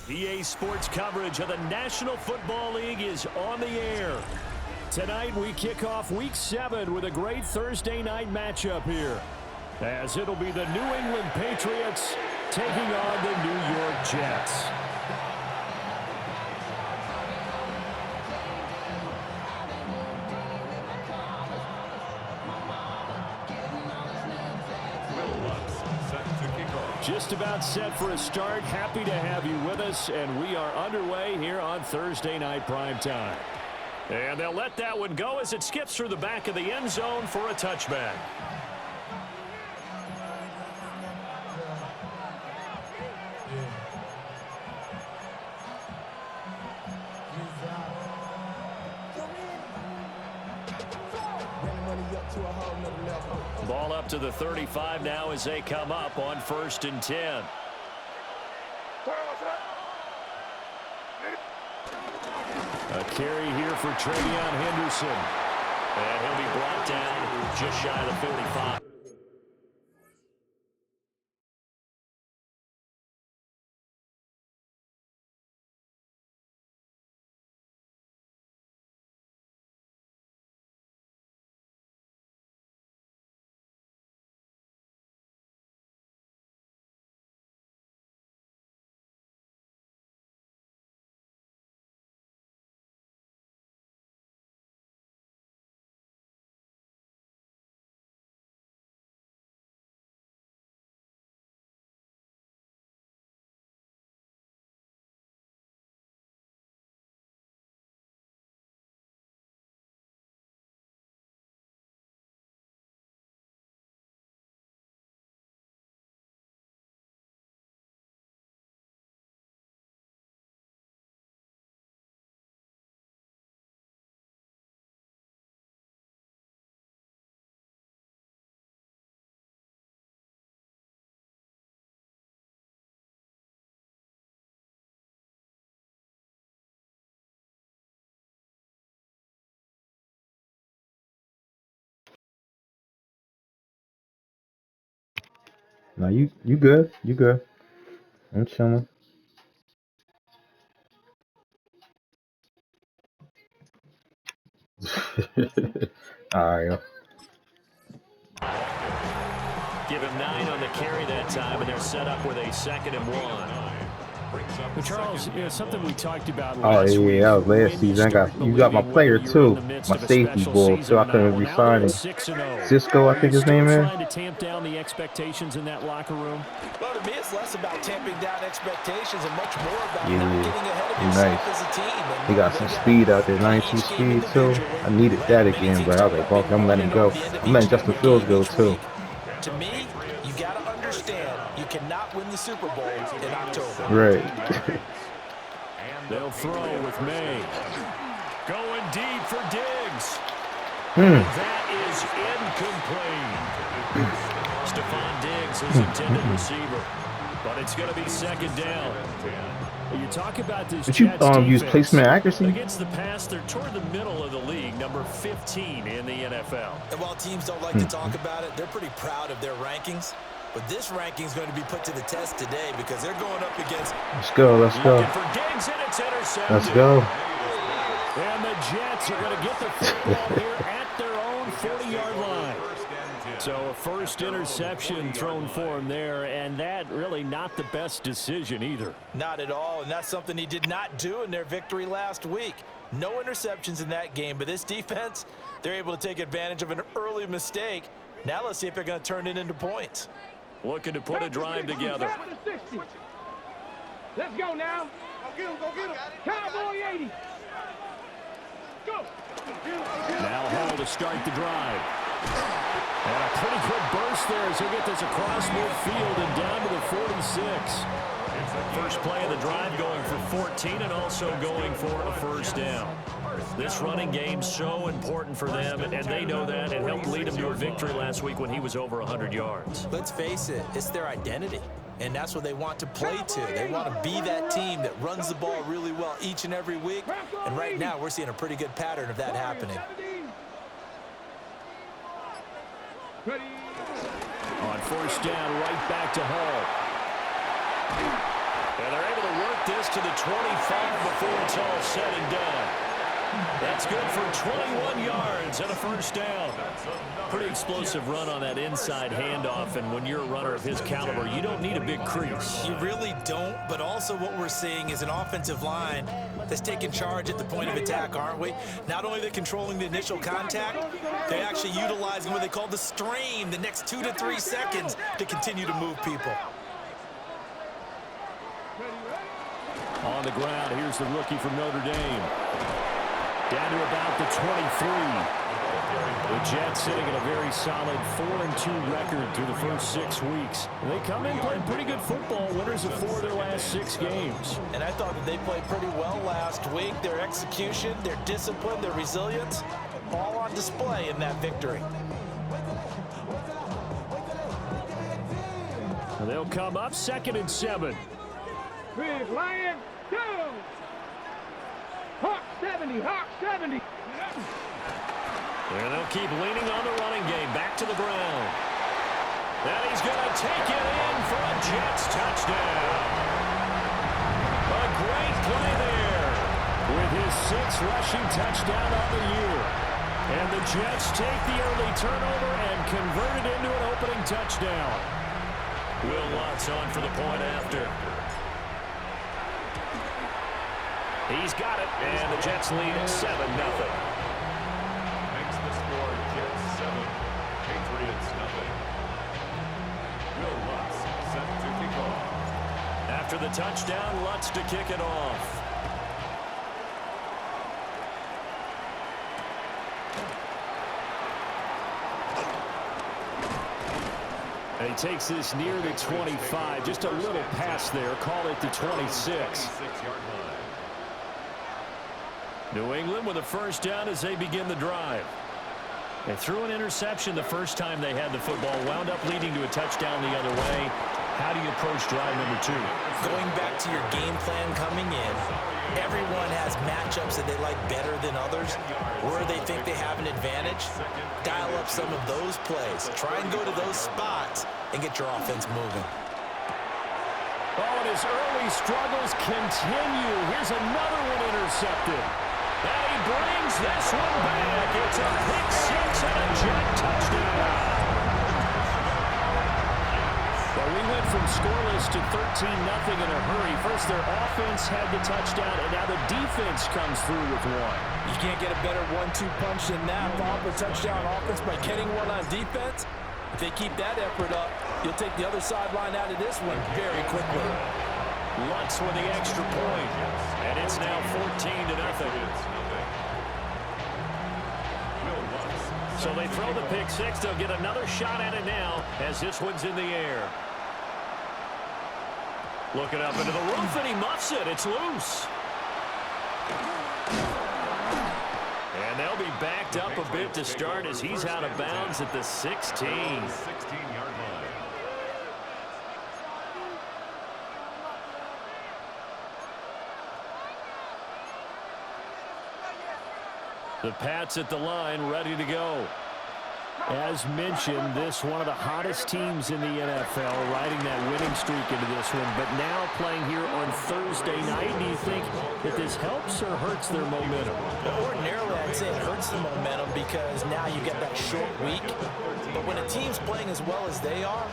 EA Sports coverage of the National Football League is on the air. Tonight we kick off Week 7 with a great Thursday night matchup here, as it'll be the New England Patriots taking on the New York Jets. Just about set for a start. Happy to have you with us, and we are underway here on Thursday Night Primetime. And they'll let that one go as it skips through the back of the end zone for a touchback. Ball up to the 35 now as they come up on 1st and 10. A carry here for Travion Henderson. And he'll be brought down just shy of the 45. No, you good. You good. I'm chilling. All right. Give him 9 on the carry that time, and they're set up with a 2nd and 1. But Charles, you know, something we talked about last week. That was last season. You got my player too, my safety ball, so I couldn't resign him. Cisco, I think his name is. Trying to tamp down the expectations in that locker room. Well, to me, it's less about tamping down expectations and much more about not getting ahead of yourself as a team. He got some speed out there, 92 speed too. I needed that again, but I was like, fuck, I'm letting him go. I'm letting Justin Fields go too. To me, you got to understand, you cannot win the Super Bowl in October. Right. They'll throw with May. Going deep for Diggs. That is incomplete. Stephon Diggs is intended receiver, but it's going to be 2nd down. You talk about this Jets defense. Use placement accuracy? Against the pass, they're toward the middle of the league, number 15 in the NFL. And while teams don't like to talk about it, they're pretty proud of their rankings. But this ranking is going to be put to the test today because they're going up against... Let's go. For Diggs, and it's intercepted. Let's go. And the Jets are going to get the football here at their own 40-yard line. So a first interception thrown for him there, and that really not the best decision either. Not at all, and that's something he did not do in their victory last week. No interceptions in that game, but this defense, they're able to take advantage of an early mistake. Now let's see if they're going to turn it into points. Looking to put a drive together. Let's go now. Cowboy 80. Go. Now Hall to start the drive. And a pretty good burst there as he'll get this across midfield and down to the 46. First play of the drive going for 14 and also going for a first down. This running game's so important for them, and they know that. It helped lead them to a victory last week when he was over 100 yards. Let's face it, it's their identity, and that's what they want to play to. They want to be that team that runs the ball really well each and every week, and right now we're seeing a pretty good pattern of that happening. On first down, right back to Hall. And they're able to work this to the 25 before it's all said and done. That's good for 21 yards and a first down. Pretty explosive run on that inside handoff, and when you're a runner of his caliber, you don't need a big crease. You really don't, but also what we're seeing is an offensive line that's taking charge at the point of attack, aren't we? Not only are they controlling the initial contact, they're actually utilizing what they call the strain, the next 2 to 3 seconds to continue to move people. On the ground, here's the rookie from Notre Dame. Down to about the 23. The Jets sitting at a very solid 4-2 record through the first 6 weeks. They come in playing pretty good football, winners of 4 of their last 6 games. And I thought that they played pretty well last week. Their execution, their discipline, their resilience, all on display in that victory. And they'll come up 2nd and 7. Big Lion, go! Hawk 70, Hawk 70. And they'll keep leaning on the running game. Back to the ground. And he's going to take it in for a Jets touchdown. A great play there with his 6th rushing touchdown on the year. And the Jets take the early turnover and convert it into an opening touchdown. Will Lutz on for the point after. He's got it, and the Jets lead 7-0. Makes the score Jets 7, Patriots nothing. Will Lutz set to kick off. After the touchdown, Lutz to kick it off. And he takes this near the 25. Just a little pass there. Call it the 26. New England with a first down as they begin the drive. They threw an interception the first time they had the football, wound up leading to a touchdown the other way. How do you approach drive number 2? Going back to your game plan coming in, everyone has matchups that they like better than others, where they think they have an advantage. Dial up some of those plays. Try and go to those spots and get your offense moving. Oh, and his early struggles continue. Here's another one intercepted. And he brings this one back. It's a pick 6 and a Jet touchdown. Well, we went from scoreless to 13-0 in a hurry. First, their offense had the touchdown, and now the defense comes through with one. You can't get a better 1-2 punch than that. Follow up a touchdown offense by getting one on defense. If they keep that effort up, you'll take the other sideline out of this one very quickly. Lutz with the extra point, and it's now 14-0. So they throw the pick 6. They'll get another shot at it now as this one's in the air. Looking up into the roof, and he muffs it. It's loose. And they'll be backed up a bit to start as he's out of bounds at the 16. 16-yard line. The Pats at the line, ready to go. As mentioned, this one of the hottest teams in the NFL, riding that winning streak into this one, but now playing here on Thursday night. Do you think that this helps or hurts their momentum? Well, ordinarily, I'd say it hurts the momentum because now you get that short week. But when a team's playing as well as they are,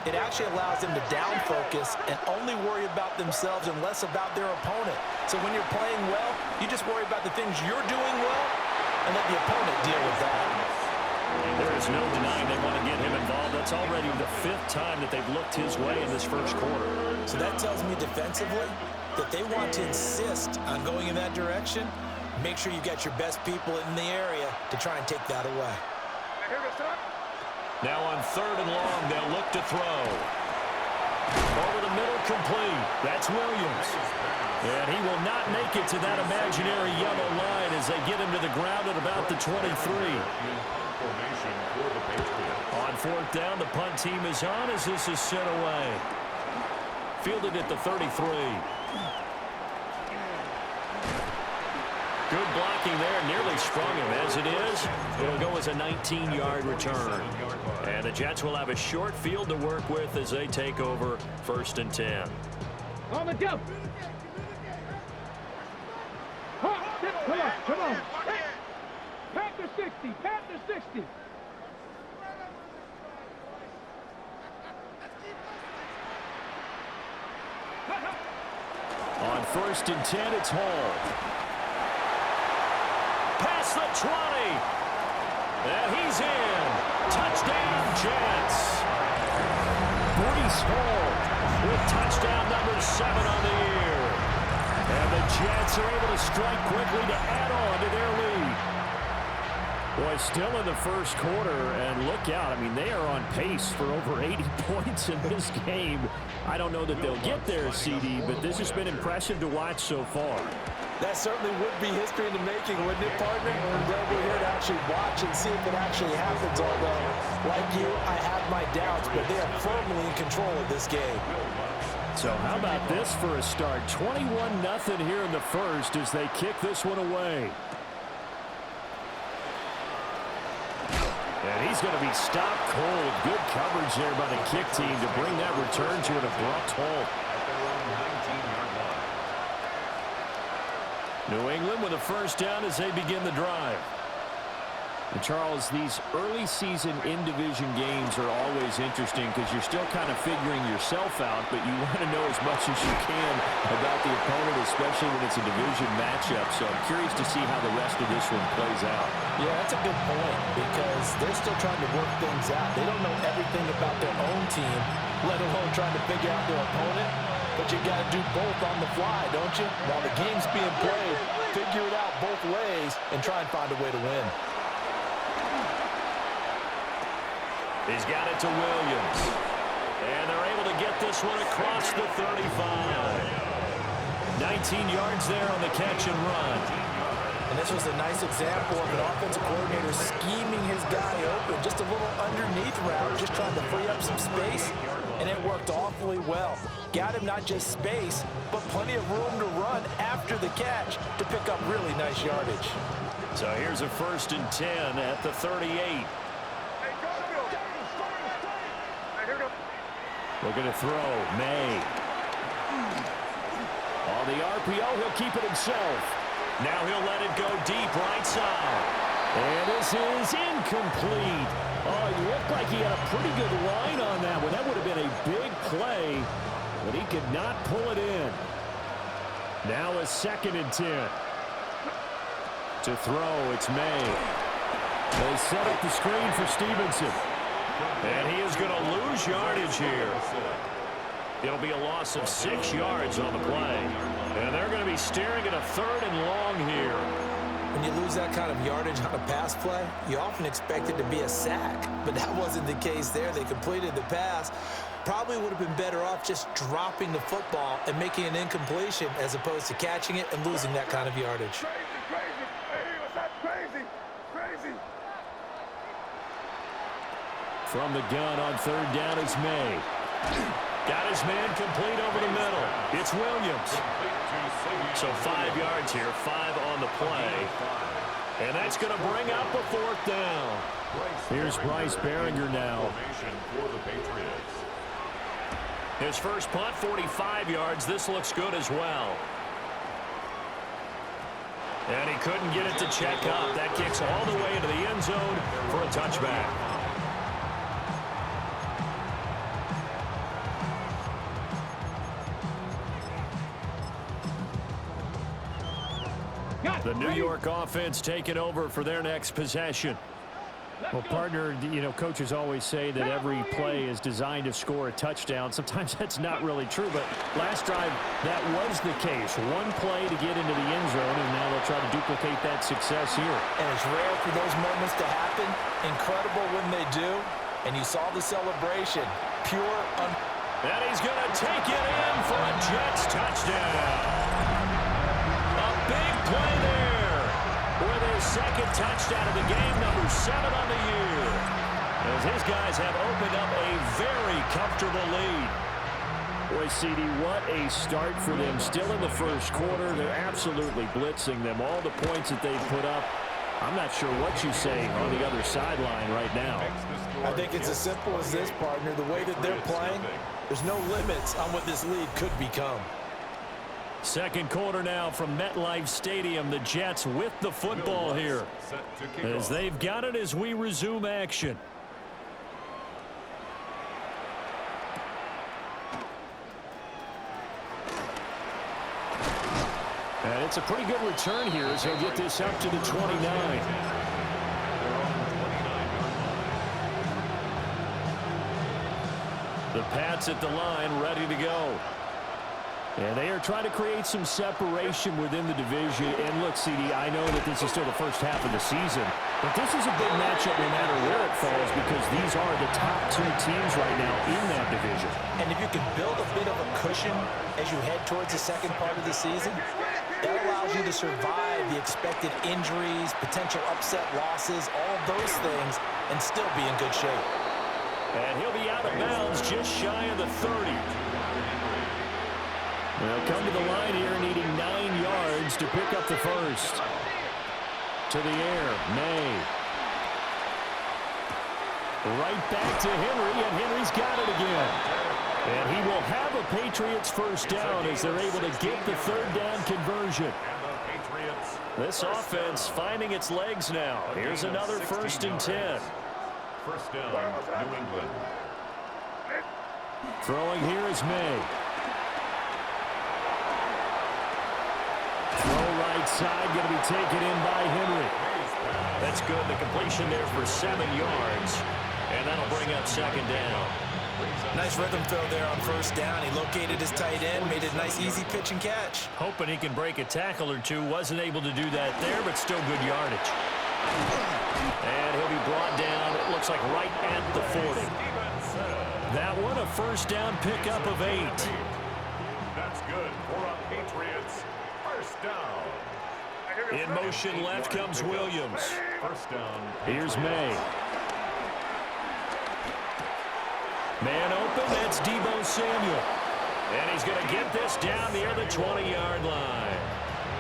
it actually allows them to down focus and only worry about themselves and less about their opponent. So when you're playing well, you just worry about the things you're doing well and let the opponent deal with that. There is no denying they want to get him involved. That's already the 5th time that they've looked his way in this first quarter. So that tells me defensively, that they want to insist on going in that direction, make sure you got your best people in the area to try and take that away. Now on 3rd and long, they'll look to throw. Over the middle, complete. That's Williams. And he will not make it to that imaginary yellow line as they get him to the ground at about the 23. Formation for the Patriots. On 4th down, the punt team is on as this is sent away. Fielded at the 33. Good blocking there, nearly sprung him. As it is, it'll go as a 19-yard return. And the Jets will have a short field to work with as they take over 1st and 10. On the jump. Come on. Pat the 60. Pat the 60. On 1st and 10, it's Hall. Past the 20. And he's in. Touchdown, Jets. Breece Hall with touchdown number 7 on the year. And the Jets are able to strike quickly to add on to their lead. Boy, still in the first quarter, and look out. I mean, they are on pace for over 80 points in this game. I don't know that they'll get there, CD, but this has been impressive to watch so far. That certainly would be history in the making, wouldn't it, partner? Well, we're here to actually watch and see if it actually happens, although, like you, I have my doubts, but they are firmly in control of this game. So how about this for a start? 21-0 here in the first as they kick this one away. And he's going to be stopped cold. Good coverage there by the kick team to bring that return to an abrupt halt. New England with a first down as they begin the drive. And Charles, these early season in-division games are always interesting because you're still kind of figuring yourself out, but you want to know as much as you can about the opponent, especially when it's a division matchup. So I'm curious to see how the rest of this one plays out. Yeah, that's a good point because they're still trying to work things out. They don't know everything about their own team, let alone trying to figure out their opponent. But you got to do both on the fly, don't you? While the game's being played, figure it out both ways and try and find a way to win. He's got it to Williams. And they're able to get this one across the 35. 19 yards there on the catch and run. And this was a nice example of an offensive coordinator scheming his guy open. Just a little underneath route, just trying to free up some space. And it worked awfully well. Got him not just space, but plenty of room to run after the catch to pick up really nice yardage. So here's a 1st and 10 at the 38. Looking to throw. May. On the RPO, he'll keep it himself. Now he'll let it go deep right side. And this is incomplete. Oh, it looked like he had a pretty good line on that one. That would have been a big play, but he could not pull it in. Now a 2nd and 10. To throw, it's May. They set up the screen for Stevenson. And he is going to lose yardage here. It'll be a loss of 6 yards on the play. And they're going to be staring at a 3rd and long here. When you lose that kind of yardage on a pass play, you often expect it to be a sack. But that wasn't the case there. They completed the pass. Probably would have been better off just dropping the football and making an incompletion as opposed to catching it and losing that kind of yardage. Crazy. From the gun on 3rd down is May. Got his man complete over the middle. It's Williams. So 5 yards here, 5 on the play. And that's going to bring up a 4th down. Here's Bryce Baringer now. His first punt, 45 yards. This looks good as well. And he couldn't get it to check up. That kicks all the way into the end zone for a touchback. The New York offense taking over for their next possession. Well, partner, you know, coaches always say that every play is designed to score a touchdown. Sometimes that's not really true, but last drive, that was the case. One play to get into the end zone, and now they'll try to duplicate that success here. And it's rare for those moments to happen. Incredible when they do. And you saw the celebration. And he's going to take it in for a Jets touchdown. A big play there with his second touchdown of the game, number 7 on the year. As his guys have opened up a very comfortable lead. Boy, CD, what a start for them. Still in the first quarter. They're absolutely blitzing them. All the points that they've put up, I'm not sure what you say on the other sideline right now. I think it's as simple as this, partner. The way that they're playing, there's no limits on what this league could become. Second quarter now from MetLife Stadium. The Jets with the football here as they've got it as we resume action. And it's a pretty good return here as he'll get this up to the 29. The Pats at the line, ready to go. And they are trying to create some separation within the division. And look, CD, I know that this is still the first half of the season, but this is a big matchup no matter where it falls because these are the top 2 teams right now in that division. And if you can build a bit of a cushion as you head towards the second part of the season, that allows you to survive the expected injuries, potential upset losses, all of those things, and still be in good shape. And he'll be out of bounds just shy of the 30. They'll come to the line here needing 9 yards to pick up the first. To the air, May. Right back to Henry, and Henry's got it again. And he will have a Patriots first down as they're able to get the third down conversion. This offense finding its legs now. Here's another 1st and 10. First down, New England. Throwing here is May. Throw right side, going to be taken in by Henry. That's good. The completion there for 7 yards. And that'll bring up second down. Nice rhythm throw there on first down. He located his tight end, made a nice easy pitch and catch. Hoping he can break a tackle or two. Wasn't able to do that there, but still good yardage. And he'll be brought down, it looks like right at the 40. That one, a first down pickup of 8. That's good for a Patriots first down. In motion left comes Williams. First down. Here's May. Man open, that's Deebo Samuel. And he's going to get this down near the 20-yard line.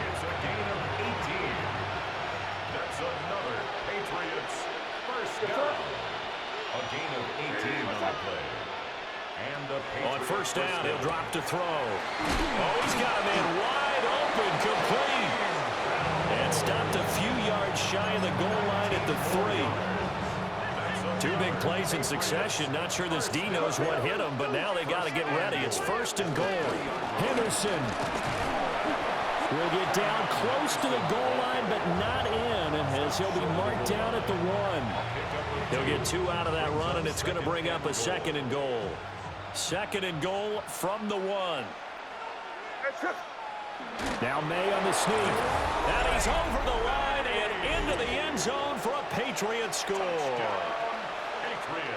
It's a gain of 18. That's another Patriots first down. A gain of 18 on the play. And the Patriots on first down, he'll drop to throw. Oh, he's got a man wide open, complete. And stopped a few yards shy of the goal line at the 3. 2 big plays in succession. Not sure this D knows what hit him, but now they got to get ready. It's 1st and goal. Henderson will get down close to the goal line, but not in, as he'll be marked down at the 1. He'll get 2 out of that run, and it's going to bring up a 2nd and goal. 2nd and goal from the 1. Now May on the sneak. And he's over the line and into the end zone for a Patriot score.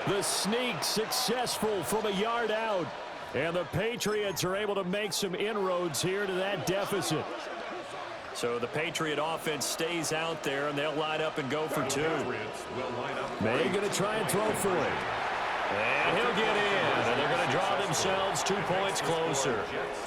The sneak successful from a yard out. And the Patriots are able to make some inroads here to that deficit. So the Patriot offense stays out there, and they'll line up and go for 2. May going to try and throw for it. And he'll get in, and they're going to draw themselves 2 points closer.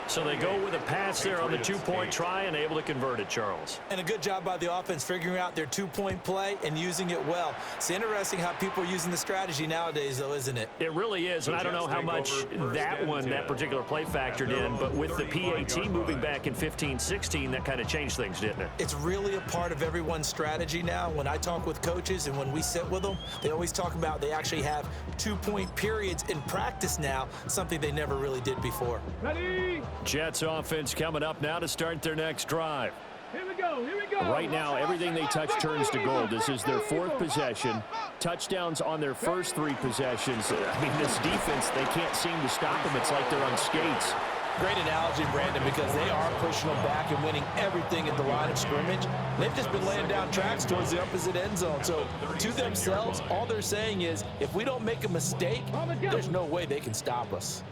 So they go with a pass there on the 2-point try and able to convert it, Charles. And a good job by the offense figuring out their 2-point play and using it well. It's interesting how people are using the strategy nowadays, though, isn't it? It really is, and I don't know how much that particular play factored in, but with the PAT moving back in 15-16, that kind of changed things, didn't it? It's really a part of everyone's strategy now. When I talk with coaches and when we sit with them, they always talk about they actually have 2-point periods in practice now, something they never really did before. Ready? Jets offense coming up now to start their next drive. Here we go. Here we go. Right now, everything they touch turns to gold. This is their 4th possession. Touchdowns on their first 3 possessions. I mean, this defense, they can't seem to stop them. It's like they're on skates. Great analogy, Brandon, because they are pushing them back and winning everything at the line of scrimmage. They've just been laying down tracks towards the opposite end zone. So to themselves, all they're saying is, if we don't make a mistake, there's no way they can stop us.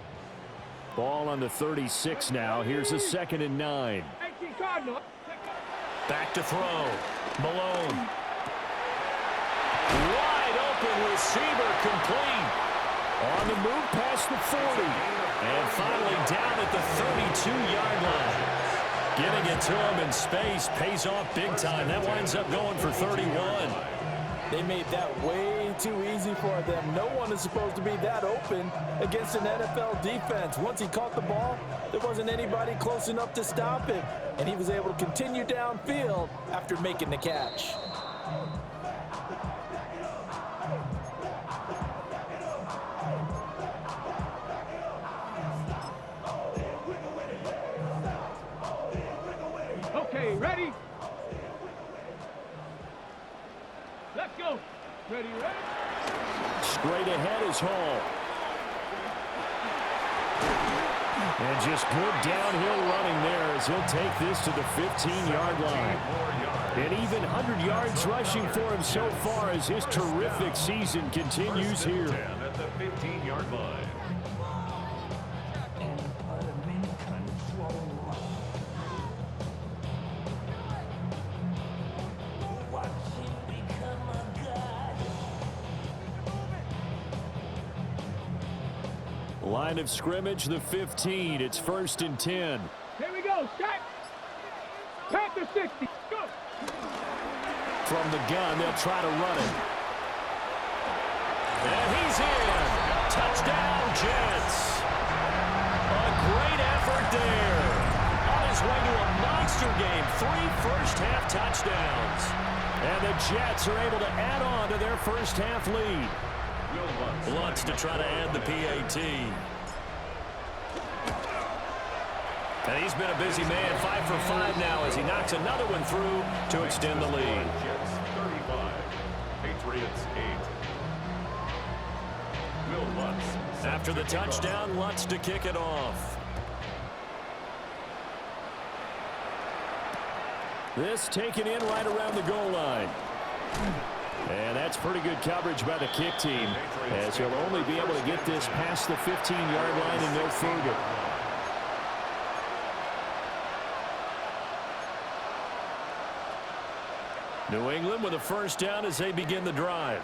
Ball on the 36 now. Here's a 2nd and 9. 18 Cardinal. Back to throw. Malone. Wide open receiver complete. On the move past the 40. And finally down at the 32-yard line. Getting it to him in space pays off big time. That winds up going for 31. They made that way too easy for them. No one is supposed to be that open against an NFL defense. Once he caught the ball, there wasn't anybody close enough to stop him. And he was able to continue downfield after making the catch. Okay, ready? Let's go. Ready, ready? Straight ahead is Hall. And just good downhill running there as he'll take this to the 15-yard line. And even 100 yards rushing for him so far as his terrific season continues here. At the 15-yard line. Line of scrimmage, the 15. It's 1st and 10. Here we go. Shot. Panther 60. Go. From the gun, they'll try to run it. And he's in. Touchdown, Jets. A great effort there. On his way to a monster game. 3 first-half touchdowns. And the Jets are able to add on to their first-half lead. Lutz to try to add the PAT. And he's been a busy man, 5 for 5 now as he knocks another one through to extend the lead. Jets 35, Patriots 8. Will Lutz. After the touchdown, Lutz to kick it off. This taken in right around the goal line. And that's pretty good coverage by the kick team, as he'll only be able to get this past the 15-yard line and no further. New England with a first down as they begin the drive.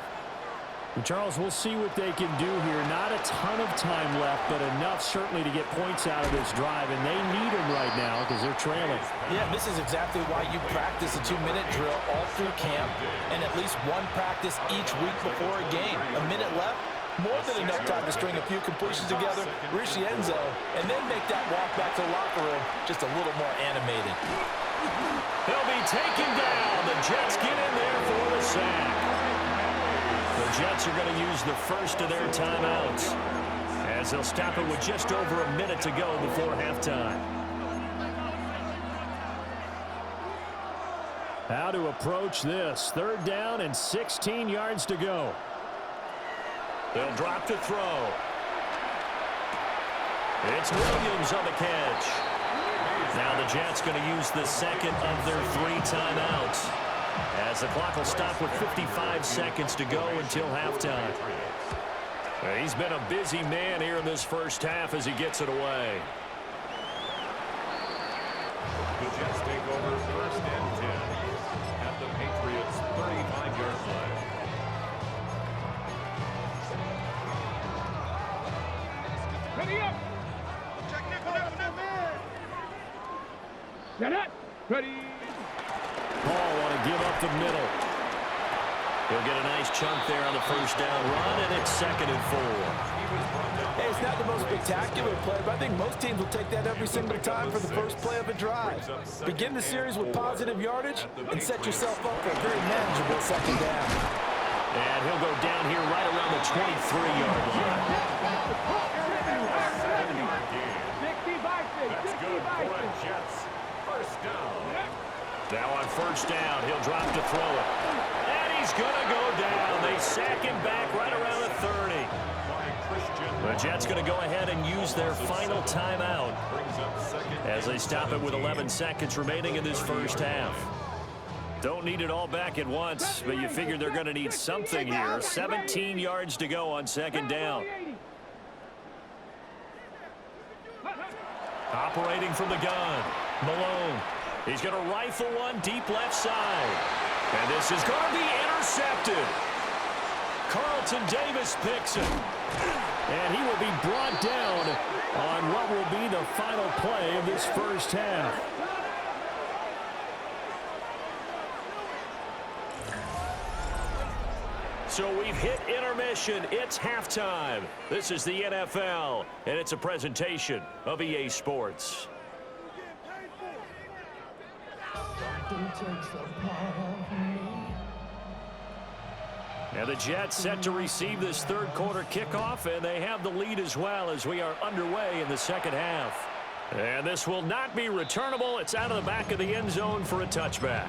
And Charles, we'll see what they can do here. Not a ton of time left, but enough certainly to get points out of this drive, and they need them right now because they're trailing. Yeah, this is exactly why you practice a 2-minute drill all through camp and at least one practice each week before a game. A minute left, more than enough time to string a few completions together, reach the end zone, and then make that walk back to the locker room just a little more animated. They'll be taken down. The Jets get in there for the sack. The Jets are going to use the first of their timeouts as they'll stop it with just over a minute to go before halftime. How to approach this. 3rd down and 16 yards to go. They'll drop to throw. It's Williams on the catch. Now the Jets going to use the second of their 3 timeouts, as the clock will stop with 55 seconds to go until halftime. He's been a busy man here in this first half as he gets it away. The Jets take over 1st and 10 at the Patriots' 35-yard line. Ready up. Set up. Ready. Paul want to give up the middle. He'll get a nice chunk there on the first down run, and it's 2nd and 4. Hey, it's not the most spectacular play, but I think most teams will take that every single time for the first play of a drive. Begin the series with positive yardage and set yourself up for a very manageable 2nd down. And he'll go down here right around the 23-yard line. 60 by 6. That's good for the Jets. First down. Now on first down, he'll drop to throw it. And he's going to go down. They sack him back right around the 30. The Jets going to go ahead and use their final timeout as they stop it with 11 seconds remaining in this first half. Don't need it all back at once, but you figure they're going to need something here. 17 yards to go on second down. Operating from the gun, Malone. He's going to rifle one deep left side. And this is going to be intercepted. Carlton Davis picks it. And he will be brought down on what will be the final play of this first half. So we've hit intermission. It's halftime. This is the NFL, and it's a presentation of EA Sports. And the Jets set to receive this third quarter kickoff, and they have the lead as well as we are underway in the second half. And this will not be returnable. It's out of the back of the end zone for a touchback.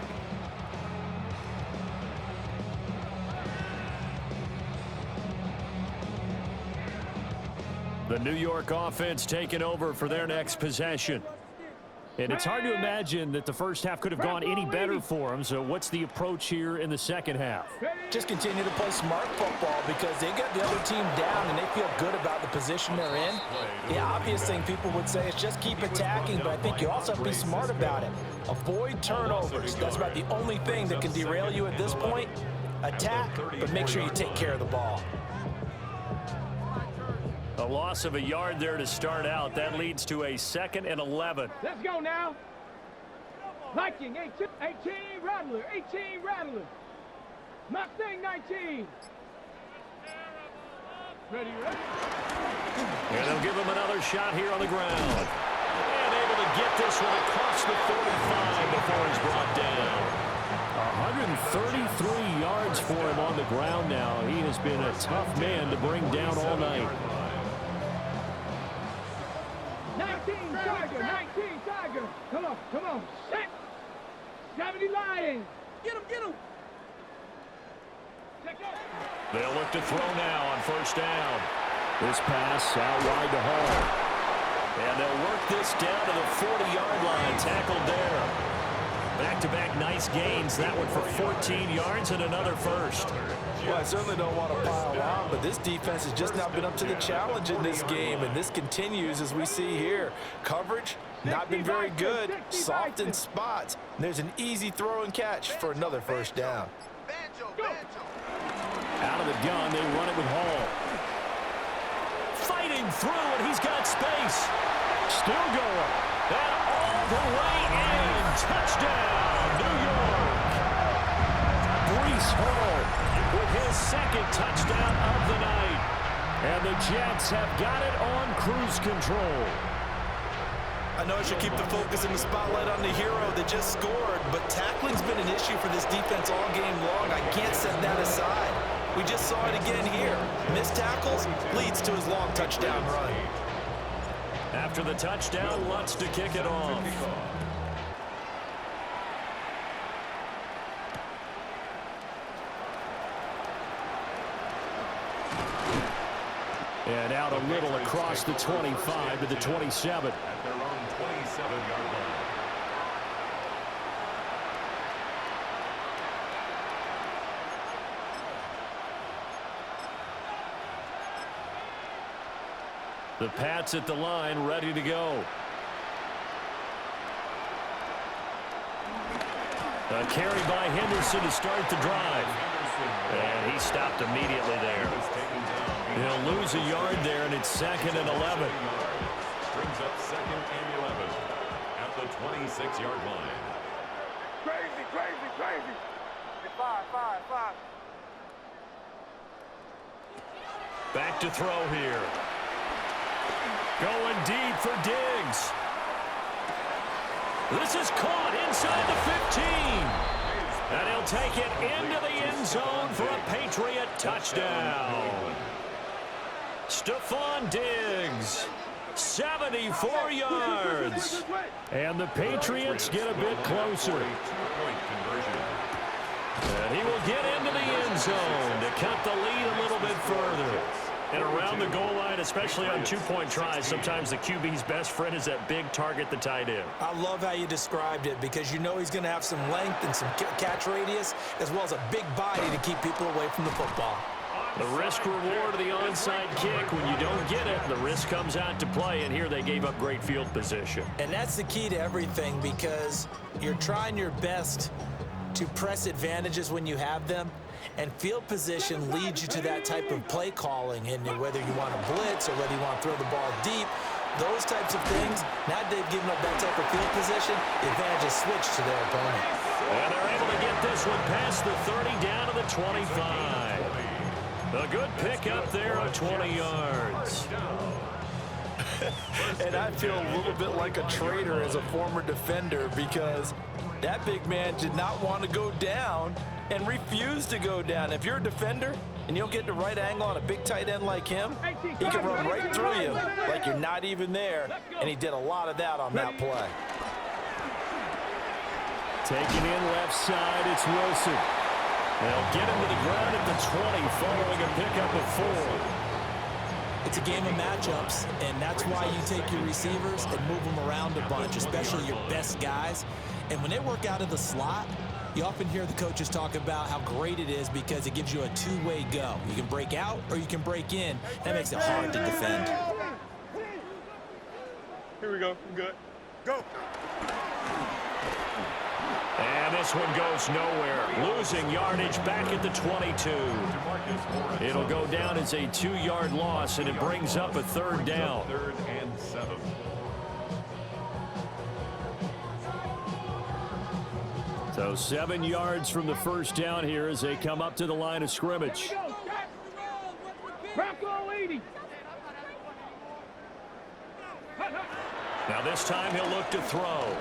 The New York offense taking over for their next possession. And it's hard to imagine that the first half could have gone any better for them. So what's the approach here in the second half? Just continue to play smart football because they got the other team down and they feel good about the position they're in. The obvious thing people would say is just keep attacking, but I think you also have to be smart about it. Avoid turnovers. That's about the only thing that can derail you at this point. Attack, but make sure you take care of the ball. A loss of a yard there to start out. That leads to a 2nd and 11. Let's go now. Viking 18 Rattler, 18 Rattler. Mustang 19. Ready? And they'll give him another shot here on the ground. And able to get this one across the 45 before he's brought down. 133 yards for him on the ground now. He has been a tough man to bring down all night. 19 Tiger. Come on. Set. 70 Lions. Get him. They'll look to throw now on first down. This pass out wide to Hall. And they'll work this down to the 40-yard line. Tackled there. Back-to-back nice gains. That one for 14 yards and another first. Well, I certainly don't want to pile on, but this defense has just not been up to the challenge in this game, and this continues as we see here. Coverage, not been very good. Soft in spots. And there's an easy throw and catch for another first down. Out of the gun, they run it with Hall. Fighting through, and he's got space. Still going. And all the way in. Touchdown, New York. Breece Hall with his 2nd touchdown of the night. And the Jets have got it on cruise control. I know I should keep the focus and the spotlight on the hero that just scored, but tackling's been an issue for this defense all game long. I can't set that aside. We just saw it again here. Missed tackles leads to his long touchdown run. After the touchdown, Lutz to kick it off. And out a little across the 25 to the 27. At their own 27-yard line. The Pats at the line, ready to go. A carry by Henderson to start the drive. And he stopped immediately there. He'll lose a yard there, and it's 2nd and 11. Brings up 2nd and 11 at the 26-yard line. Crazy. 5. Back to throw here. Going deep for Diggs. This is caught inside the 15. And he'll take it into the end zone for a Patriot touchdown. Stephon Diggs 74 yards. And the Patriots get a bit closer. And he will get into the end zone to cut the lead a little bit further. And around the goal line, especially on two-point tries, sometimes the QB's best friend is that big target, the tight end. I love how you described it because you know he's going to have some length and some catch radius as well as a big body to keep people away from the football. The risk-reward of the onside kick. When you don't get it, the risk comes out to play, and here they gave up great field position. And that's the key to everything because you're trying your best to press advantages when you have them. And field position leads you to that type of play calling, and whether you want to blitz or whether you want to throw the ball deep, those types of things, now they've given up that type of field position, the advantage is switched to their opponent. And they're able to get this one past the 30 down to the 25. A good pick up there of 20 yards. And I feel a little bit like a traitor as a former defender because that big man did not want to go down and refused to go down. If you're a defender and you don't get the right angle on a big tight end like him, he can run right through you like you're not even there, and he did a lot of that on that play. Taking in left side, it's Wilson. They'll get him to the ground at the 20 following a pickup of 4. It's a game of matchups, and that's why you take your receivers and move them around a bunch, especially your best guys. And when they work out of the slot, you often hear the coaches talk about how great it is because it gives you a two-way go. You can break out or you can break in. That makes it hard to defend. Here we go. I'm good. Go. And this one goes nowhere. Losing yardage back at the 22. It'll go down as a 2-yard loss, and it brings up a 3rd down. 3rd and 7. So 7 yards from the first down here as they come up to the line of scrimmage. Now this time he'll look to throw.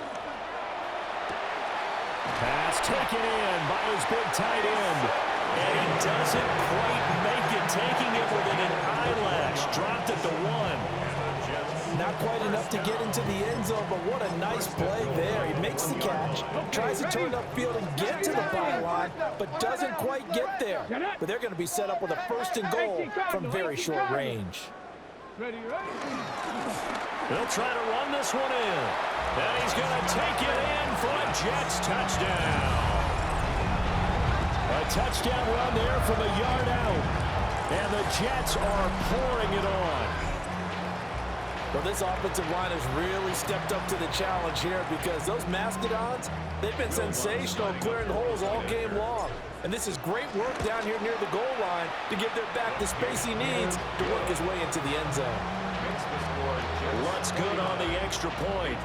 Pass taken in by his big tight end. And he doesn't quite make it, taking it within an eyelash. Dropped at the 1. Not quite enough to get into the end zone, but what a nice play there. He makes the catch, tries to turn upfield and get to the byline, but doesn't quite get there. But they're going to be set up with a 1st and goal from very short range. They'll try to run this one in. And he's going to take it in for a Jets touchdown. A touchdown run there from a yard out. And the Jets are pouring it on. Well, this offensive line has really stepped up to the challenge here because those Mastodons, they've been sensational clearing holes all game long. And this is great work down here near the goal line to give their back the space he needs to work his way into the end zone. Lutz good on the extra point.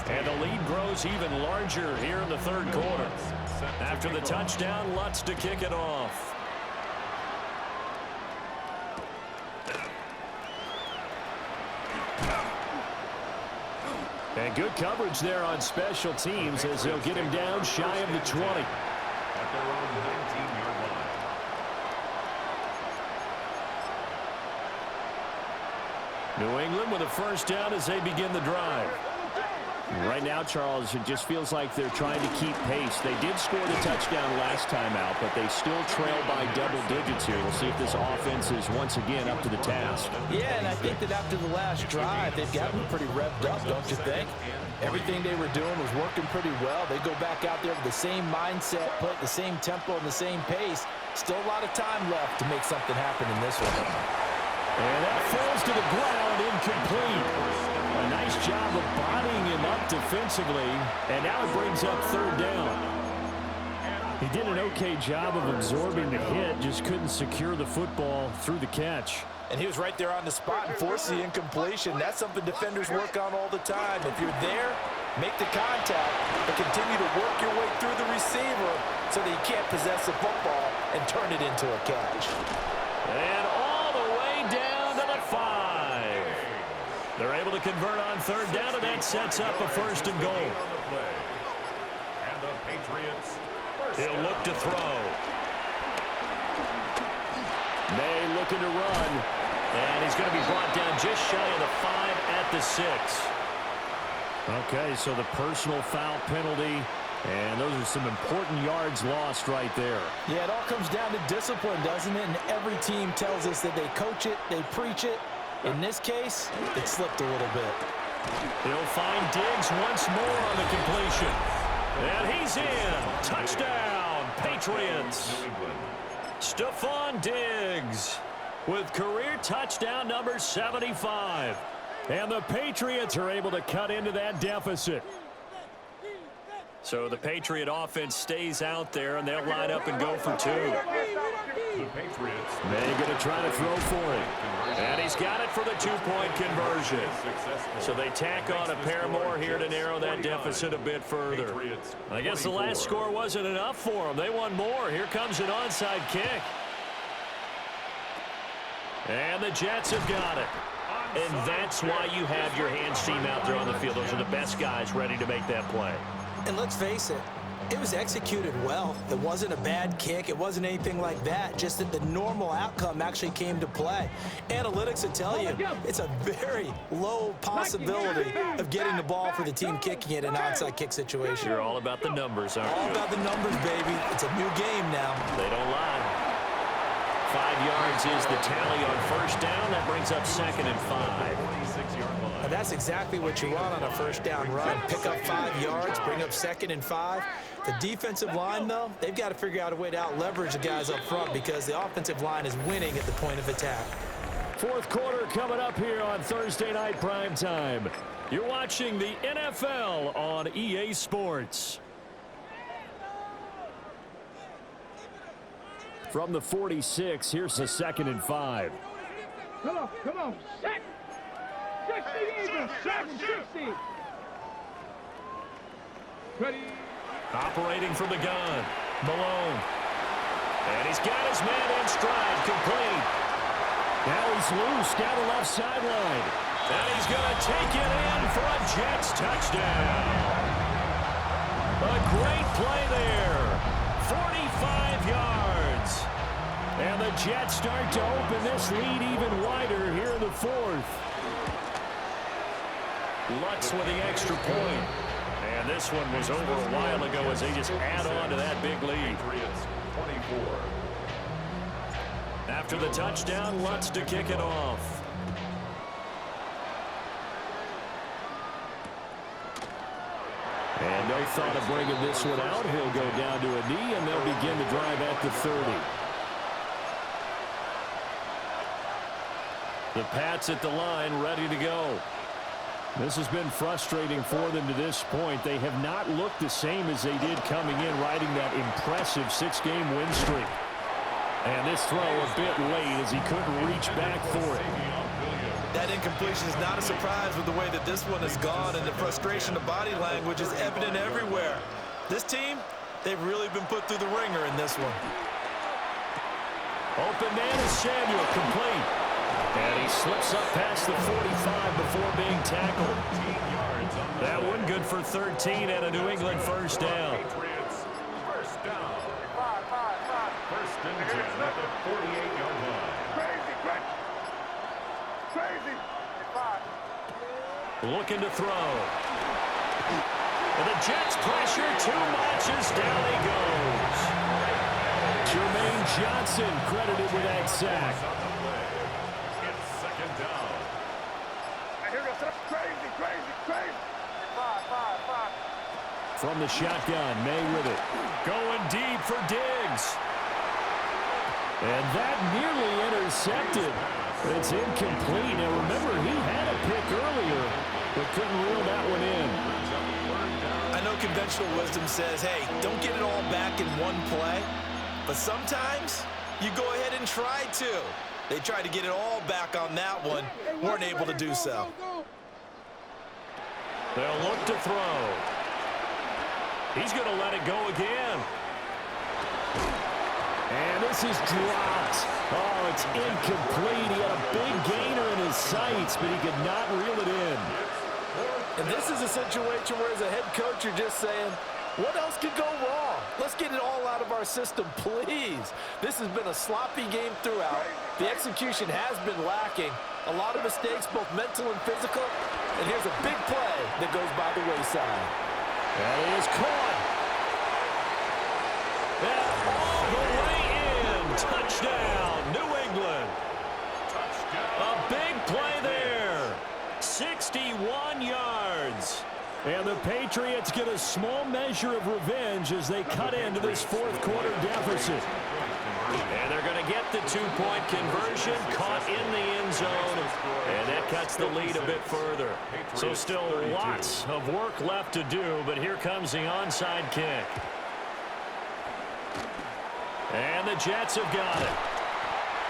And the lead grows even larger here in the 3rd quarter. After the touchdown, Lutz to kick it off. And good coverage there on special teams as they'll get him down shy of the 20. At their own 19-yard line. New England with a 1st down as they begin the drive. Right now, Charles, it just feels like they're trying to keep pace. They did score the touchdown last time out, but they still trail by double digits here. We'll see if this offense is once again up to the task. Yeah, and I think that after the last drive, they've gotten pretty revved up, don't you think? Everything they were doing was working pretty well. They go back out there with the same mindset, play at the same tempo and the same pace. Still a lot of time left to make something happen in this one. And that falls to the ground, incomplete. A nice job of bodying him up defensively, and now it brings up 3rd down. He did an okay job of absorbing the hit, just couldn't secure the football through the catch. And he was right there on the spot and forced the incompletion. That's something defenders work on all the time. If you're there, make the contact, but continue to work your way through the receiver so that you can't possess the football and turn it into a catch. And all the way down to the 5. They're able to convert on 3rd down, and that sets up a 1st and goal. And the Patriots. He'll look to throw. May looking to run. And he's going to be brought down just shy of the 5 at the 6. Okay, so the personal foul penalty, and those are some important yards lost right there. Yeah, it all comes down to discipline, doesn't it? And every team tells us that they coach it, they preach it. In this case, it slipped a little bit. He'll find Diggs once more on the completion. And he's in. Touchdown, Patriots. Stephon Diggs with career touchdown number 75. And the Patriots are able to cut into that deficit. So the Patriot offense stays out there, and they'll line up and go for 2. The Patriots. May going to try to throw for it. And he's got it for the 2-point conversion. So they tack on a pair more here to narrow that deficit a bit further. I guess the last score wasn't enough for them. They won more. Here comes an onside kick. And the Jets have got it. And that's why you have your hands team out there on the field. Those are the best guys ready to make that play. And let's face it, it was executed well. It wasn't a bad kick. It wasn't anything like that. Just that the normal outcome actually came to play. Analytics will tell you it's a very low possibility of getting the ball for the team kicking it in an onside kick situation. You're all about the numbers, aren't you? All about the numbers, baby. It's a new game now. They don't lie. 5 yards is the tally on first down. That brings up 2nd and 5. And that's exactly what you want on a first down run. Pick up 5 yards, bring up 2nd and 5. The defensive line, though, they've got to figure out a way to out-leverage the guys up front because the offensive line is winning at the point of attack. Fourth quarter coming up here on Thursday Night Primetime. You're watching the NFL on EA Sports. From the 46, here's the 2nd and 5. Come on, set. 60 even, 760. Ready. Operating from the gun, Malone. And he's got his man in stride, complete. Now he's loose down the left sideline. And he's going to take it in for a Jets touchdown. A great play there. 45 yards. And the Jets start to open this lead even wider here in the 4th. Lutz with the extra point. And this one was over a while ago as they just add on to that big lead. 24. After the touchdown, Lutz to kick it off. And no thought of bringing this one out. He'll go down to a knee, and they'll begin the drive at the 30. The Pats at the line, ready to go. This has been frustrating for them to this point. They have not looked the same as they did coming in, riding that impressive 6-game win streak. And this throw a bit late as he couldn't reach back for it. That incompletion is not a surprise with the way that this one has gone, and the frustration of body language is evident everywhere. This team, they've really been put through the ringer in this one. Open man is Samuel, complete. And he slips up past the 45 before being tackled. That one good for 13 and a New England first down. First down. First and 10 at the 48-yard line. Crazy. Looking to throw. And the Jets pressure too much as down he goes. Jermaine Johnson credited with that sack. It's second down. Here goes crazy. From the shotgun, May with it. Going deep for Diggs. And that nearly intercepted. It's incomplete. Now remember, he had a pick earlier, but couldn't reel that one in. I know conventional wisdom says, hey, don't get it all back in one play. But sometimes you go ahead and try to. They tried to get it all back on that one. Weren't able to do so. They'll look to throw. He's going to let it go again. And this is dropped. Oh, it's incomplete. He had a big gainer in his sights, but he could not reel it in. And this is a situation where as a head coach, you're just saying, what else could go wrong? Let's get it all out of our our system, please. This has been a sloppy game throughout. The execution has been lacking. A lot of mistakes, both mental and physical. And here's a big play that goes by the wayside. That is caught. And all the way in. Touchdown, New England. A big play there. 61 yards. And the Patriots get a small measure of revenge as they cut into this fourth quarter deficit. And they're going to get the two-point conversion, caught in the end zone, and that cuts the lead a bit further. So still lots of work left to do, but here comes the onside kick. And the Jets have got it.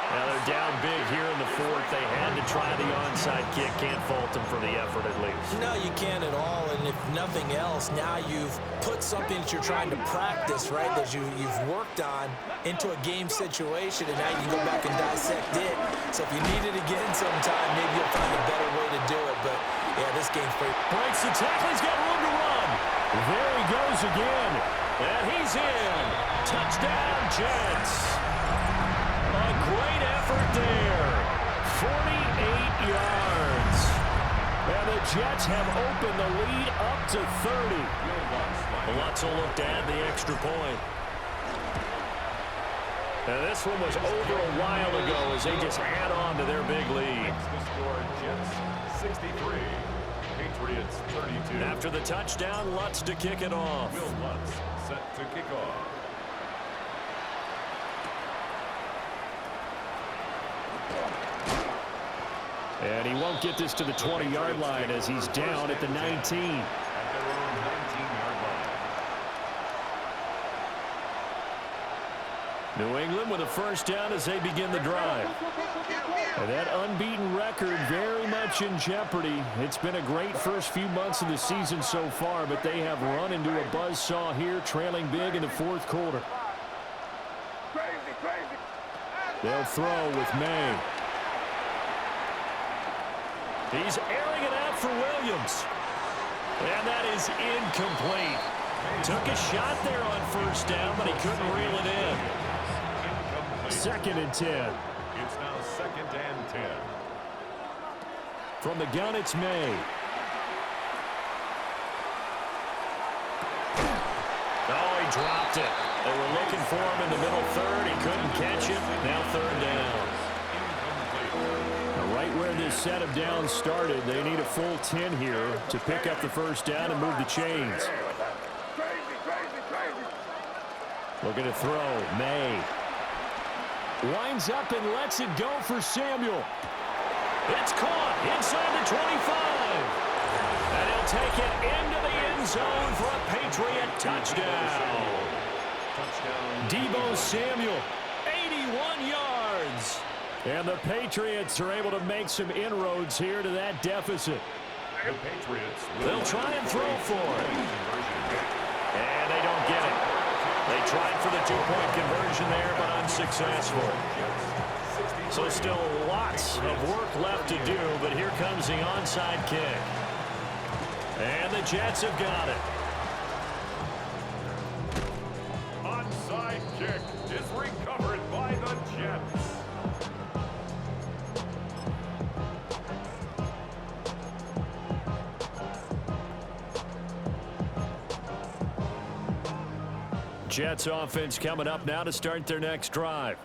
Now they're down big here in the fourth. They had to try the onside kick. Can't fault them for the effort at least. No, you can't at all. And if nothing else, now you've put something that you're trying to practice, right, that you've worked on into a game situation, and now you can go back and dissect it. So if you need it again sometime, maybe you'll find a better way to do it. But, yeah, this game's pretty... Breaks the tackle. He's got room to run. There he goes again. And he's in. Touchdown, Jets. A great effort there. 48 yards. And the Jets have opened the lead up to 30. Lots will look to add the extra point. Now this one was over a while ago as they just add on to their big lead. The score, Jets 63, Patriots 32. After the touchdown, Lutz to kick it off. Will Lutz set to kick off. And he won't get this to the 20-yard line as he's down at the 19. At their own 19-yard line. New England with a first down as they begin the drive. And that unbeaten record very much in jeopardy. It's been a great first few months of the season so far, but they have run into a buzzsaw here, trailing big in the fourth quarter. They'll throw with May. He's airing it out for Williams. And that is incomplete. Took a shot there on first down, but he couldn't reel it in. Second and 10. It's now second and 10. From the gun, it's May. Oh, he dropped it. They were looking for him in the middle third. He couldn't catch it. Now third down. Right where this set of downs started, they need a full 10 here to pick up the first down and move the chains. Looking to throw, May. Winds up and lets it go for Samuel. It's caught inside the 25. And he'll take it into the end zone for a Patriot touchdown. Deebo Samuel, 81 yards. And the Patriots are able to make some inroads here to that deficit. The Patriots They'll try and throw for it. And they don't get it. They tried for the two-point conversion there, but unsuccessful. So still lots of work left to do, but here comes the onside kick. And the Jets have got it. onside kick is recovered by the Jets. Jets offense coming up now to start their next drive.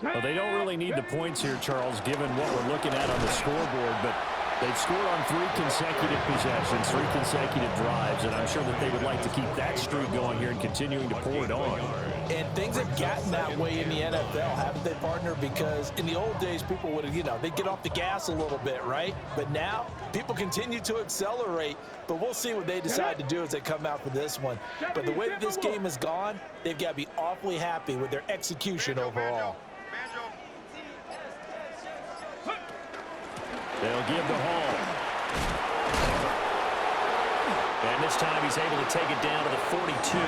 Well, they don't really need the points here, Charles, given what we're looking at on the scoreboard, but they've scored on 3 consecutive possessions, 3 consecutive drives, and I'm sure that they would like to keep that streak going here and continuing to pour it on. And things have gotten that way in the NFL, haven't they, partner? Because in the old days, people would, they'd get off the gas a little bit, right? But now, people continue to accelerate, but we'll see what they decide to do as they come out for this one. But the way that this game has gone, they've got to be awfully happy with their execution overall. They'll give the Hall. And this time he's able to take it down to the 42.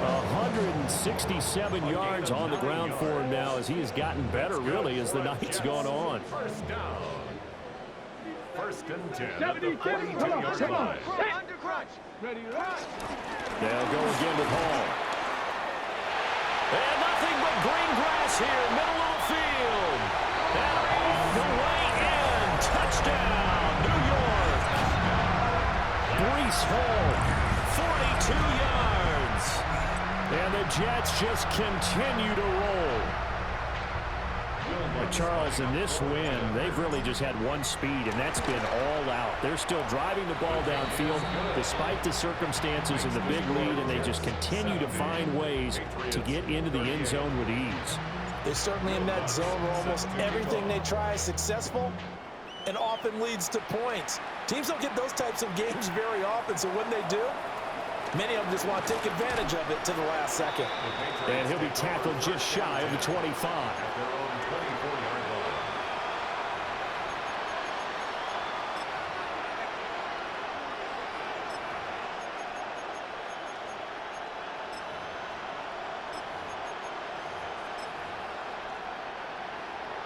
167 yards on the ground for him now as he has gotten better, really, as the night's gone on. First down. First and 10 at the 42-yard line. Ready to run. They'll go again with Hall. green grass here, middle of the field. And all the way in. Touchdown, New York. Breece Hall, 42 yards. And the Jets just continue to roll. Charles, in this win, they've really just had one speed, and that's been all out. They're still driving the ball downfield despite the circumstances and the big lead, and they just continue to find ways to get into the end zone with ease. They're certainly in that zone where almost everything they try is successful and often leads to points. Teams don't get those types of games very often, so when they do, many of them just want to take advantage of it to the last second. And he'll be tackled just shy of the 25.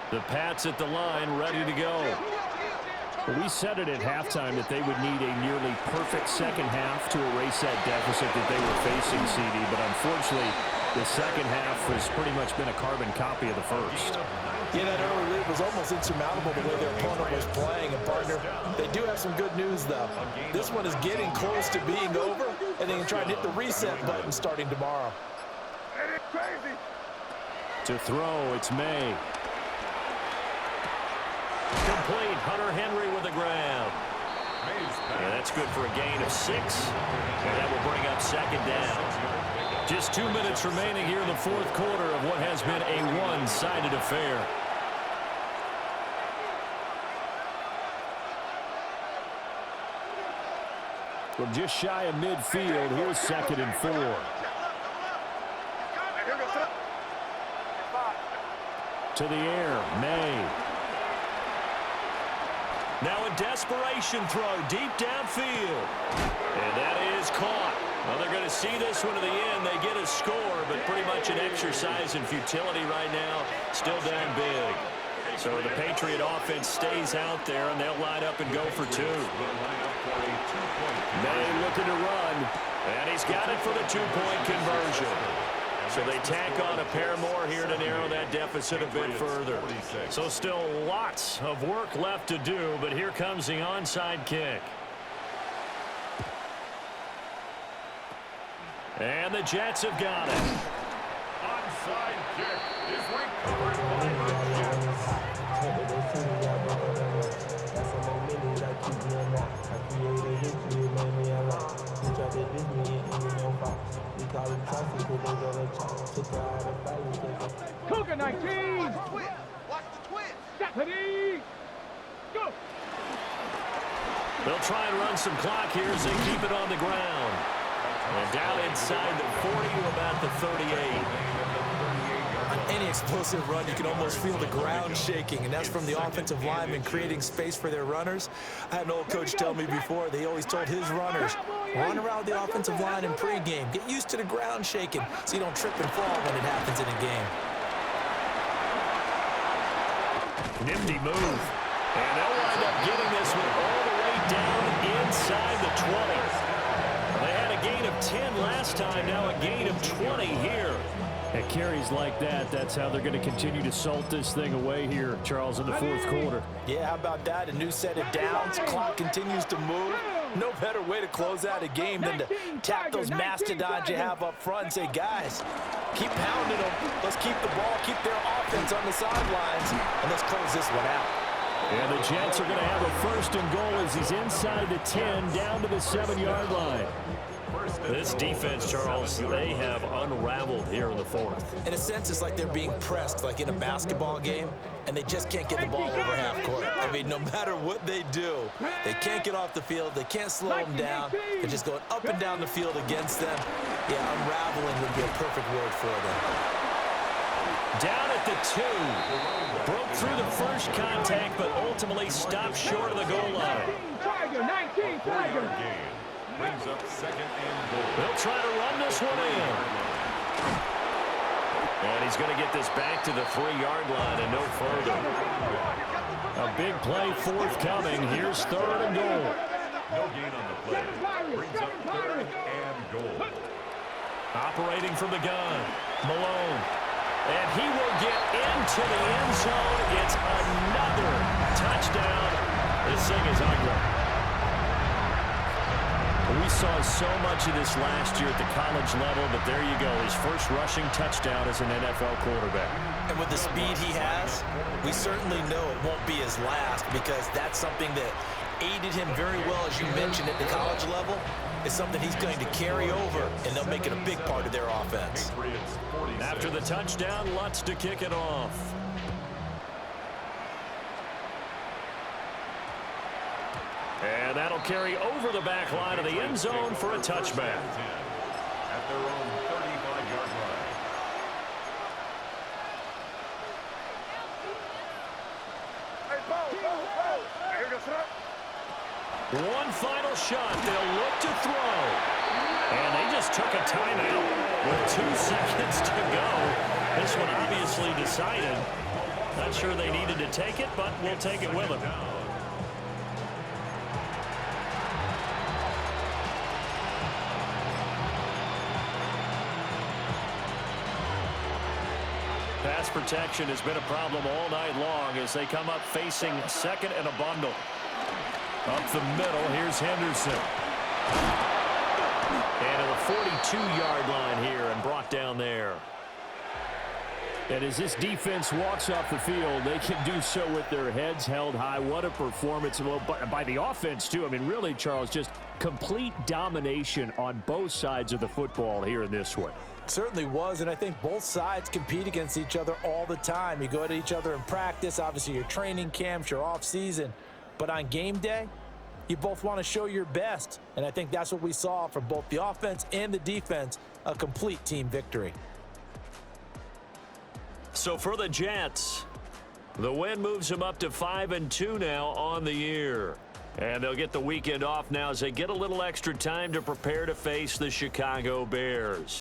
The Pats at the line, ready to go. We said it at halftime that they would need a nearly perfect second half to erase that deficit that they were facing, CD. But unfortunately, the second half has pretty much been a carbon copy of the first. Yeah, that early lead was almost insurmountable the way their opponent was playing. And, partner, they do have some good news, though. This one is getting close to being over, and they can try and hit the reset button starting tomorrow. To throw, it's May. Complete. Hunter Henry with the grab. And that's good for a gain of 6. And that will bring up second down. Just 2 minutes remaining here in the fourth quarter of what has been a one-sided affair. From just shy of midfield, here's 2nd and 4. To the air, May. Now a desperation throw deep downfield. And that is caught. Well, they're going to see this one to the end. They get a score, but pretty much an exercise in futility right now. Still down big. So the Patriot offense stays out there, and they'll line up and go for 2. May looking to run, and he's got it for the 2-point conversion. So they tack on a pair more here to narrow that deficit a bit further. So still lots of work left to do, but here comes the onside kick. And the Jets have got it. Onside kick is recovered by the Jets. Cougar 19. Watch the twist. Stephanie. Go. They'll try and run some clock here as they keep it on the ground. And down inside the 40 to about the 38. On any explosive run, you can almost feel the ground shaking, and that's from the offensive linemen creating space for their runners. I had an old coach tell me before, they always told his runners, run around the offensive line in pregame. Get used to the ground shaking so you don't trip and fall when it happens in a game. Nifty move. And they'll wind up getting this one all the way down inside the 20. They had a gain of 10 last time, now a gain of 20 here. At carries like that, that's how they're going to continue to salt this thing away here, Charles, in the fourth quarter. Yeah, how about that? A new set of downs. Clock continues to move. No better way to close out a game than to tap those mastodons you have up front and say, guys, keep pounding them. Let's keep the ball, keep their offense on the sidelines, and let's close this one out. And the Jets are going to have a 1st and goal as he's inside the 10, down to the 7-yard line. This defense, Charles, they have unraveled here in the fourth. In a sense, it's like they're being pressed like in a basketball game, and they just can't get the ball over half court. I mean, no matter what they do, they can't get off the field. They can't slow them down. They're just going up and down the field against them. Yeah, unraveling would be a perfect word for them. Down at the 2. Broke through the first contact, but ultimately stopped short of the goal line. Tiger, 19, Tiger. Brings up 2nd and goal. They'll try to run this one in. And he's going to get this back to the 3-yard line and no further. A big play forthcoming. Here's 3rd and goal. No gain on the play. Brings up 3rd and goal. Operating from the gun. Malone. And he will get into the end zone. It's another touchdown. This thing is ugly. We saw so much of this last year at the college level, but there you go. His first rushing touchdown as an NFL quarterback. And with the speed he has, we certainly know it won't be his last, because that's something that aided him very well, as you mentioned, at the college level. It's something he's going to carry over, and they'll make it a big part of their offense. After the touchdown, Lutz to kick it off. And that'll carry over the back line of the end zone for a touchback. At their own 35-yard line. One final shot. They'll look to throw. And they just took a timeout with 2 seconds to go. This one obviously decided. Not sure they needed to take it, but we'll take it with them. Pass protection has been a problem all night long as they come up facing second and a bundle. Up the middle, here's Henderson. And at the 42-yard line here and brought down there. And as this defense walks off the field, they can do so with their heads held high. What a performance by the offense, too. I mean, really, Charles, just complete domination on both sides of the football here in this one. Certainly was, and I think both sides compete against each other all the time. You go at each other in practice, obviously your training camps, your off-season. But on game day, you both want to show your best. And I think that's what we saw from both the offense and the defense, a complete team victory. So for the Jets, the win moves them up to 5-2 now on the year. And they'll get the weekend off now as they get a little extra time to prepare to face the Chicago Bears.